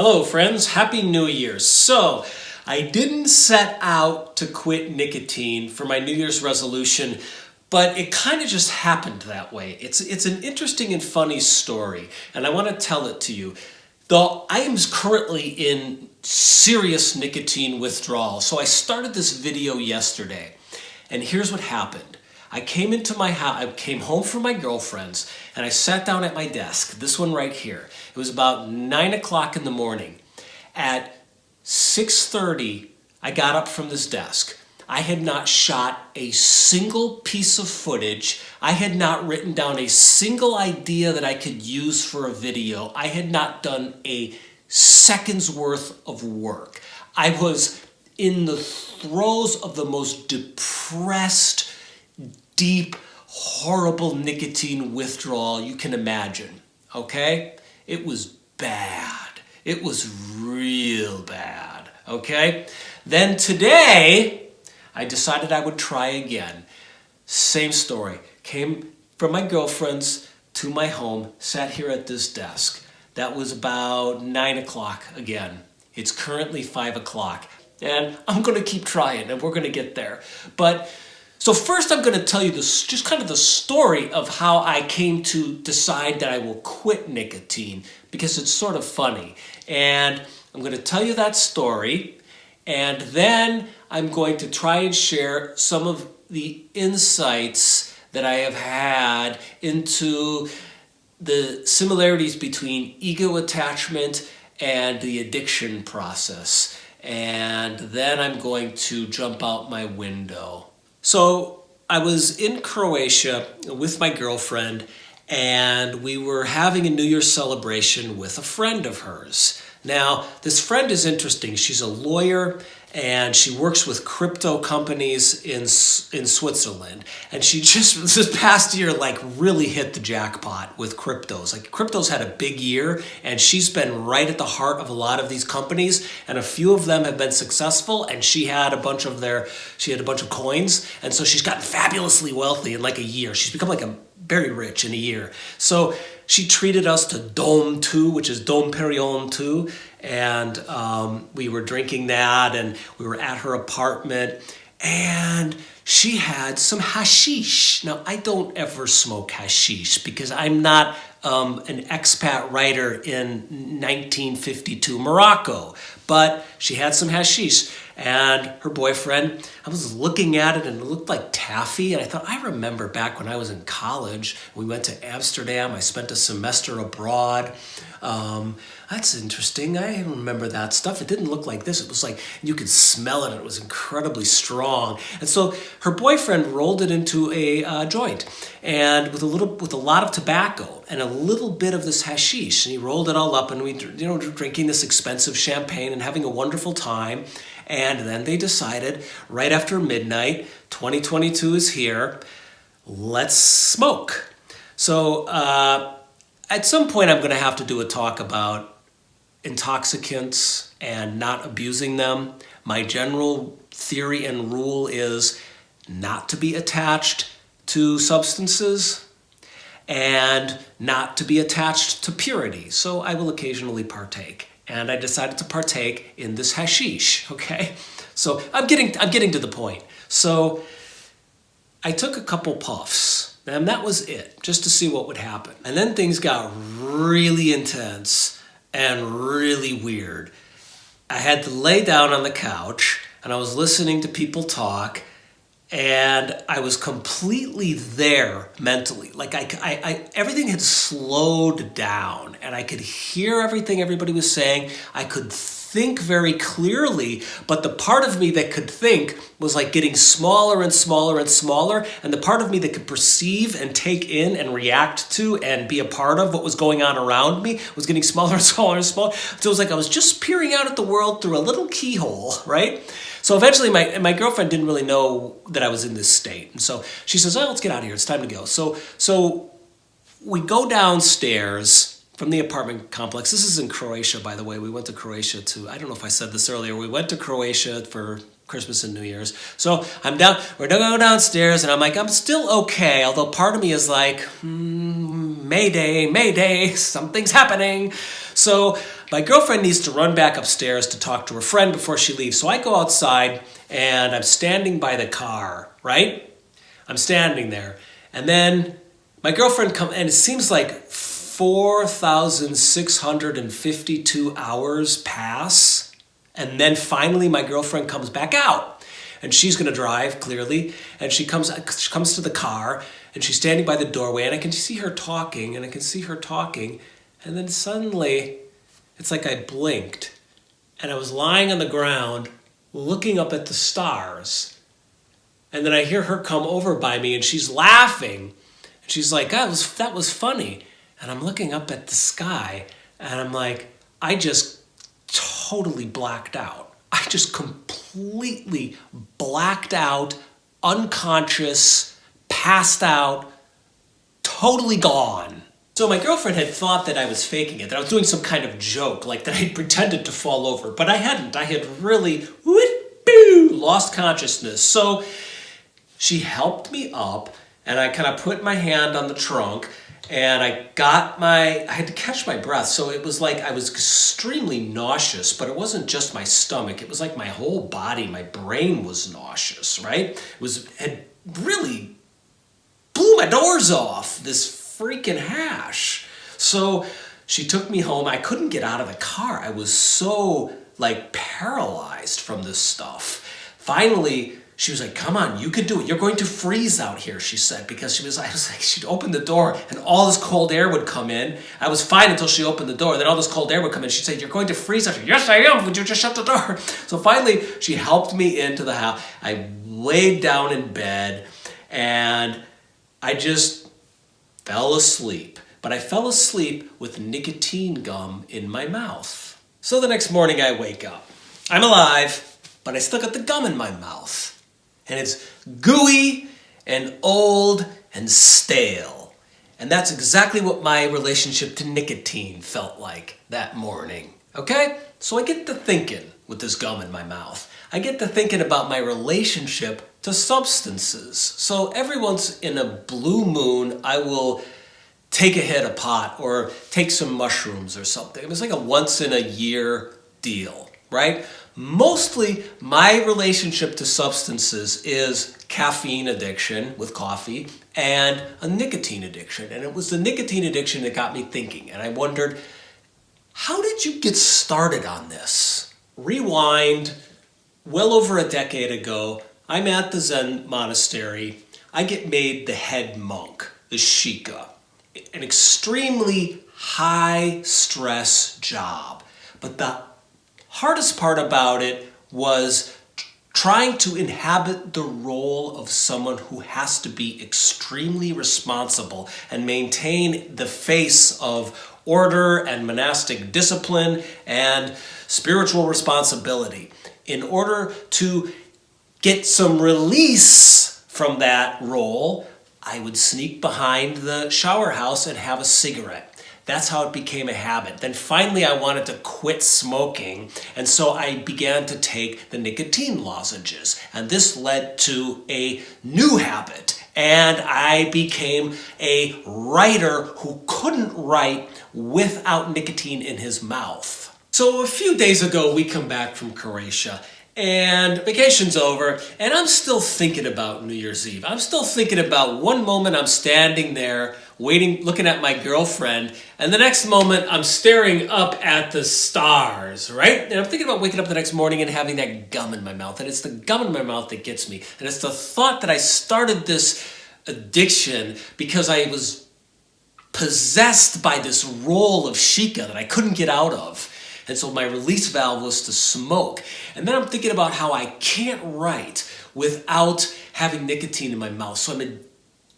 Hello friends, Happy New Year. So, I didn't set out to quit nicotine for my New Year's resolution, but it kind of just happened that way. It's an interesting and funny story, and I want to tell it to you. Though I am currently in serious nicotine withdrawal, so I started this video yesterday, and here's what happened. I came into my house, I came home from my girlfriend's, and I sat down at my desk, this one right here. It was about 9 o'clock in the morning. At 6:30, I got up from this desk. I had not shot a single piece of footage. I had not written down a single idea that I could use for a video. I had not done a second's worth of work. I was in the throes of the most depressed, deep, horrible nicotine withdrawal you can imagine, okay? It was bad. It was real bad, okay? Then today, I decided I would try again. Same story. Came from my girlfriend's to my home, sat here at this desk. That was about 9 o'clock again. It's currently 5 o'clock. And I'm going to keep trying, and we're going to get there. So first I'm going to tell you this, just kind of the story of how I came to decide that I will quit nicotine, because it's sort of funny. And I'm going to tell you that story, and then I'm going to try and share some of the insights that I have had into the similarities between ego attachment and the addiction process. And then I'm going to jump out my window. So I was in Croatia with my girlfriend, and we were having a New Year's celebration with a friend of hers. Now, this friend is interesting. She's a lawyer, and she works with crypto companies in Switzerland. And she just, this past year, really hit the jackpot with cryptos. Cryptos had a big year, and she's been right at the heart of a lot of these companies, and a few of them have been successful, and she had a bunch of coins, and so she's gotten fabulously wealthy in a year. She's become very rich in a year. So she treated us to Dom 2, which is Dom Perignon 2, and we were drinking that, and we were at her apartment, and she had some hashish. Now, I don't ever smoke hashish because I'm not an expat writer in 1952 Morocco, but she had some hashish. And her boyfriend, I was looking at it and it looked like taffy. And I thought, I remember back when I was in college, we went to Amsterdam. I spent a semester abroad. That's interesting. I remember that stuff. It didn't look like this. It was like, you could smell it. It was incredibly strong. And so her boyfriend rolled it into a joint, and with a lot of tobacco and a little bit of this hashish. And he rolled it all up, and we, drinking this expensive champagne and having a wonderful time. And then they decided, right after midnight, 2022 is here, let's smoke. So at some point, I'm going to have to do a talk about intoxicants and not abusing them. My general theory and rule is not to be attached to substances and not to be attached to purity. So I will occasionally partake. And I decided to partake in this hashish, okay? So I'm getting to the point. So I took a couple puffs, and that was it, just to see what would happen. And then things got really intense and really weird. I had to lay down on the couch, and I was listening to people talk, and I was completely there mentally. Everything had slowed down, and I could hear everything everybody was saying. I could think very clearly, but the part of me that could think was getting smaller and smaller and smaller, and the part of me that could perceive and take in and react to and be a part of what was going on around me was getting smaller and smaller and smaller. So it was like I was just peering out at the world through a little keyhole, right? So eventually my girlfriend didn't really know that I was in this state. And so she says, let's get out of here. It's time to go. So we go downstairs from the apartment complex. This is in Croatia, by the way. We went to Croatia I don't know if I said this earlier. We went to Croatia for Christmas and New Year's. So we're gonna go downstairs, and I'm still okay, although part of me is like, Mayday, Mayday, something's happening. So My girlfriend needs to run back upstairs to talk to her friend before she leaves. So I go outside and I'm standing by the car, right? I'm standing there. And then my girlfriend comes, and it seems like 4,652 hours pass. And then finally my girlfriend comes back out. And she's going to drive, clearly. And she comes to the car, and she's standing by the doorway, and I can see her talking, and then suddenly, it's like I blinked, and I was lying on the ground, looking up at the stars. And then I hear her come over by me, and she's laughing. And she's like, that was funny. And I'm looking up at the sky, and I'm like, I just totally blacked out. I just completely blacked out, unconscious, passed out, totally gone. So my girlfriend had thought that I was faking it, that I was doing some kind of joke, like that I pretended to fall over, but I hadn't. I had really lost consciousness. So she helped me up, and I kind of put my hand on the trunk, and I had to catch my breath. So it was like I was extremely nauseous, but it wasn't just my stomach. It was like my whole body, my brain was nauseous, right? Had really blew my doors off, this freaking hash. So she took me home. I couldn't get out of the car. I was so paralyzed from this stuff. Finally, she was like, come on, you can do it. You're going to freeze out here, she said, because she'd open the door and all this cold air would come in. I was fine until she opened the door. Then all this cold air would come in. She'd say, you're going to freeze out here. Yes, I am. Would you just shut the door? So finally, she helped me into the house. I laid down in bed and I just fell asleep. But I fell asleep with nicotine gum in my mouth. So the next morning I wake up. I'm alive, but I still got the gum in my mouth. And it's gooey and old and stale. And that's exactly what my relationship to nicotine felt like that morning. Okay? So I get to thinking with this gum in my mouth. I get to thinking about my relationship to substances. So every once in a blue moon, I will take a hit of pot or take some mushrooms or something. It was like a once in a year deal, right? Mostly my relationship to substances is caffeine addiction with coffee and a nicotine addiction. And it was the nicotine addiction that got me thinking. And I wondered, how did you get started on this? Rewind well over a decade ago. I'm at the Zen monastery. I get made the head monk, the shika. An extremely high stress job. But the hardest part about it was trying to inhabit the role of someone who has to be extremely responsible and maintain the face of order and monastic discipline and spiritual responsibility. In order to get some release from that role, I would sneak behind the shower house and have a cigarette. That's how it became a habit. Then finally I wanted to quit smoking, and so I began to take the nicotine lozenges. And this led to a new habit, and I became a writer who couldn't write without nicotine in his mouth. So a few days ago we come back from Croatia, and vacation's over, and I'm still thinking about New Year's Eve. I'm still thinking about one moment I'm standing there waiting, looking at my girlfriend, and the next moment I'm staring up at the stars, right? And I'm thinking about waking up the next morning and having that gum in my mouth, and it's the gum in my mouth that gets me. And it's the thought that I started this addiction because I was possessed by this role of shika that I couldn't get out of. And so my release valve was to smoke. And then I'm thinking about how I can't write without having nicotine in my mouth. So I'm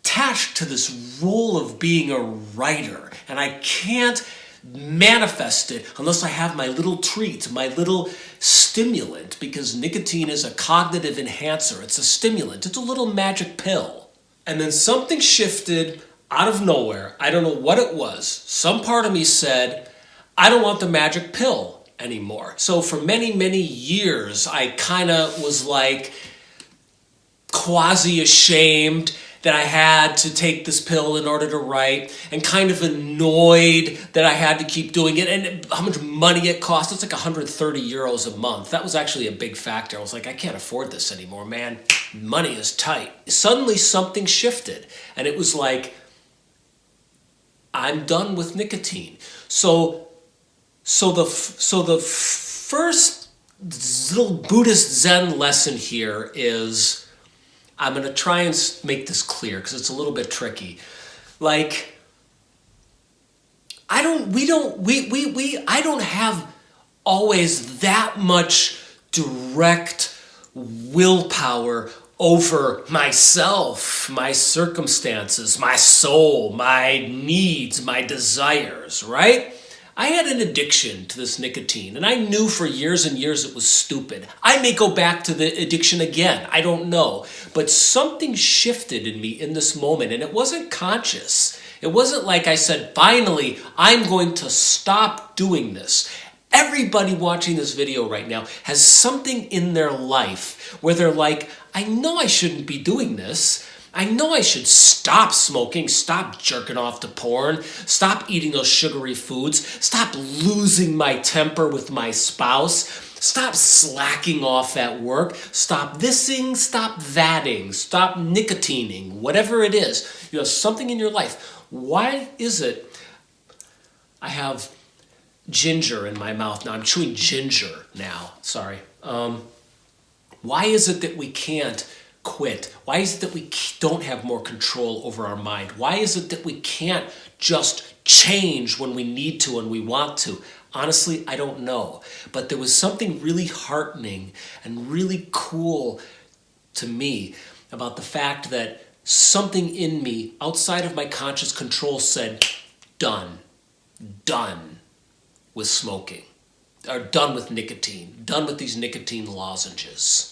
attached to this role of being a writer. And I can't manifest it unless I have my little treat, my little stimulant, because nicotine is a cognitive enhancer. It's a stimulant. It's a little magic pill. And then something shifted out of nowhere. I don't know what it was. Some part of me said, I don't want the magic pill anymore. So for many, many years, I kind of was like quasi-ashamed that I had to take this pill in order to write, and kind of annoyed that I had to keep doing it, and how much money it cost. It's like 130 euros a month. That was actually a big factor. I was like, I can't afford this anymore, man. Money is tight. Suddenly something shifted, and it was like, I'm done with nicotine. So the first little Buddhist Zen lesson here is, I'm going to try and make this clear because it's a little bit tricky. Like, I don't have always that much direct willpower over myself, my circumstances, my soul, my needs, my desires, right? I had an addiction to this nicotine, and I knew for years and years it was stupid. I may go back to the addiction again. I don't know. But something shifted in me in this moment, and it wasn't conscious. It wasn't like I said, finally, I'm going to stop doing this. Everybody watching this video right now has something in their life where they're like, I know I shouldn't be doing this. I know I should stop smoking, stop jerking off to porn, stop eating those sugary foods, stop losing my temper with my spouse, stop slacking off at work, stop thising, stop thatting, stop nicotining, whatever it is. You have something in your life. Why is it I have ginger in my mouth now? I'm chewing ginger now, sorry. Why is it that we can't quit? Why is it that we don't have more control over our mind? Why is it that we can't just change when we need to and we want to? Honestly, I don't know. But there was something really heartening and really cool to me about the fact that something in me outside of my conscious control said, done with smoking, or done with nicotine, done with these nicotine lozenges.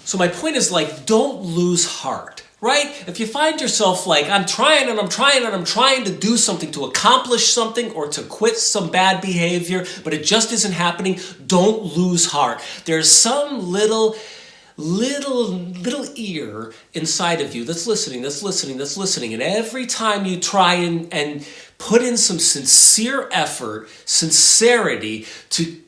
So my point is, like, don't lose heart, right? If you find yourself like, I'm trying to do something to accomplish something or to quit some bad behavior, but it just isn't happening, don't lose heart. There's some little ear inside of you that's listening. And every time you try and put in some sincere effort, sincerity to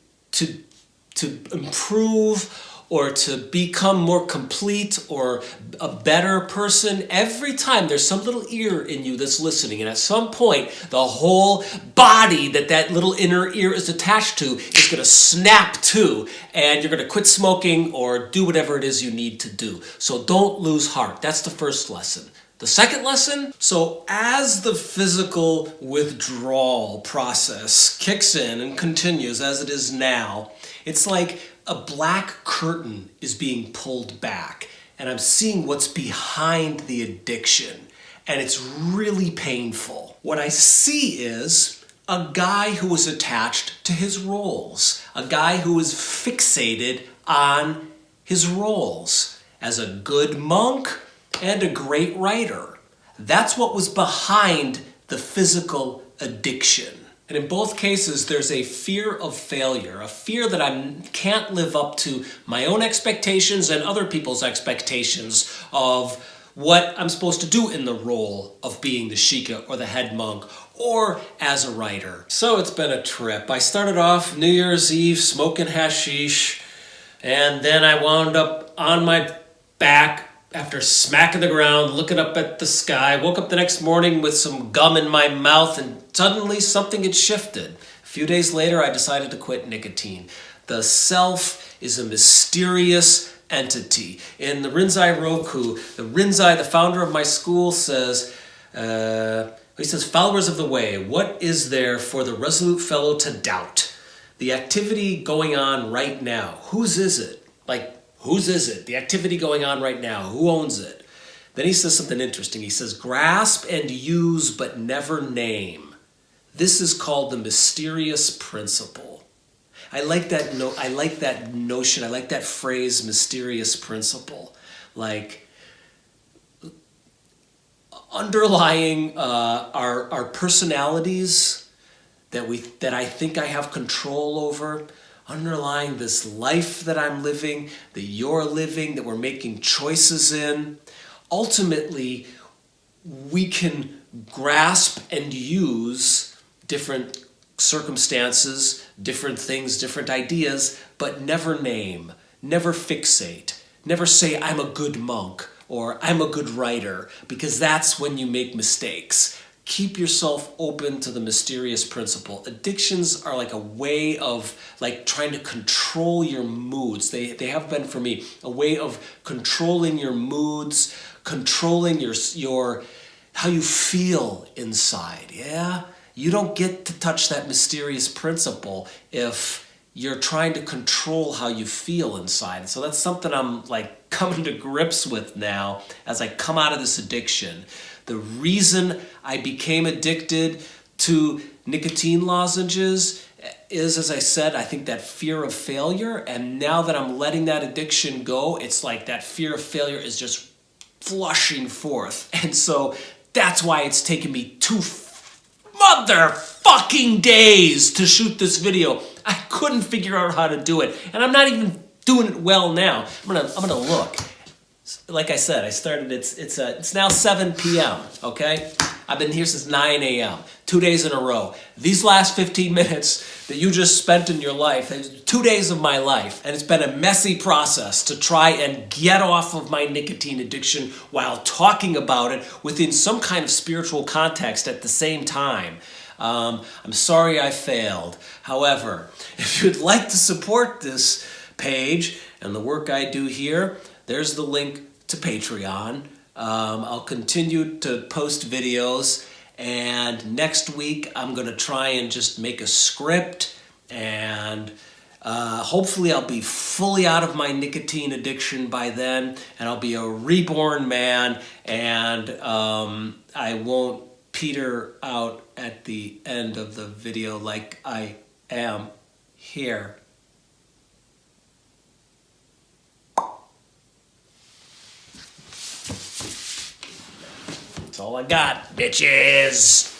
improve or to become more complete or a better person, every time there's some little ear in you that's listening. And at some point, the whole body that little inner ear is attached to is going to snap to, and you're going to quit smoking or do whatever it is you need to do. So don't lose heart. That's the first lesson. The second lesson, so as the physical withdrawal process kicks in and continues as it is now, it's like a black curtain is being pulled back, and I'm seeing what's behind the addiction, and it's really painful. What I see is a guy who is attached to his roles, a guy who is fixated on his roles as a good monk and a great writer. That's what was behind the physical addiction. And in both cases, there's a fear of failure, a fear that I can't live up to my own expectations and other people's expectations of what I'm supposed to do in the role of being the shika or the head monk or as a writer. So it's been a trip. I started off New Year's Eve smoking hashish, and then I wound up on my back after smacking the ground, looking up at the sky. Woke up the next morning with some gum in my mouth, and suddenly something had shifted. A few days later, I decided to quit nicotine. The self is a mysterious entity. In the Rinzai Roku, the Rinzai, the founder of my school, says, followers of the way, what is there for the resolute fellow to doubt? The activity going on right now, whose is it? Whose is it? The activity going on right now, who owns it? Then he says something interesting. He says, grasp and use but never name. This is called the mysterious principle. I like that notion. I like that phrase, mysterious principle. Like, underlying our personalities that I think I have control over, underlying this life that I'm living, that you're living, that we're making choices in, ultimately we can grasp and use different circumstances, different things, different ideas, but never name, never fixate, never say I'm a good monk or I'm a good writer, because that's when you make mistakes. Keep yourself open to the mysterious principle. Addictions are like a way of like trying to control your moods. They have been for me a way of controlling your moods, controlling your how you feel inside. Yeah? You don't get to touch that mysterious principle if you're trying to control how you feel inside. And so that's something I'm like coming to grips with now as I come out of this addiction. The reason I became addicted to nicotine lozenges is, as I said, I think that fear of failure. And now that I'm letting that addiction go, it's like that fear of failure is just flushing forth. And so that's why it's taken me 2 motherfucking days to shoot this video. I couldn't figure out how to do it. And I'm not even doing it well now. I'm gonna look. Like I said, I started, it's now 7 p.m., okay? I've been here since 9 a.m., 2 days in a row. These last 15 minutes that you just spent in your life, 2 days of my life, and it's been a messy process to try and get off of my nicotine addiction while talking about it within some kind of spiritual context at the same time. I'm sorry I failed. However, if you'd like to support this page and the work I do here, there's the link to Patreon. I'll continue to post videos, and next week I'm going to try and just make a script, and hopefully I'll be fully out of my nicotine addiction by then, and I'll be a reborn man, and I won't peter out at the end of the video like I am here. That's all I got, bitches.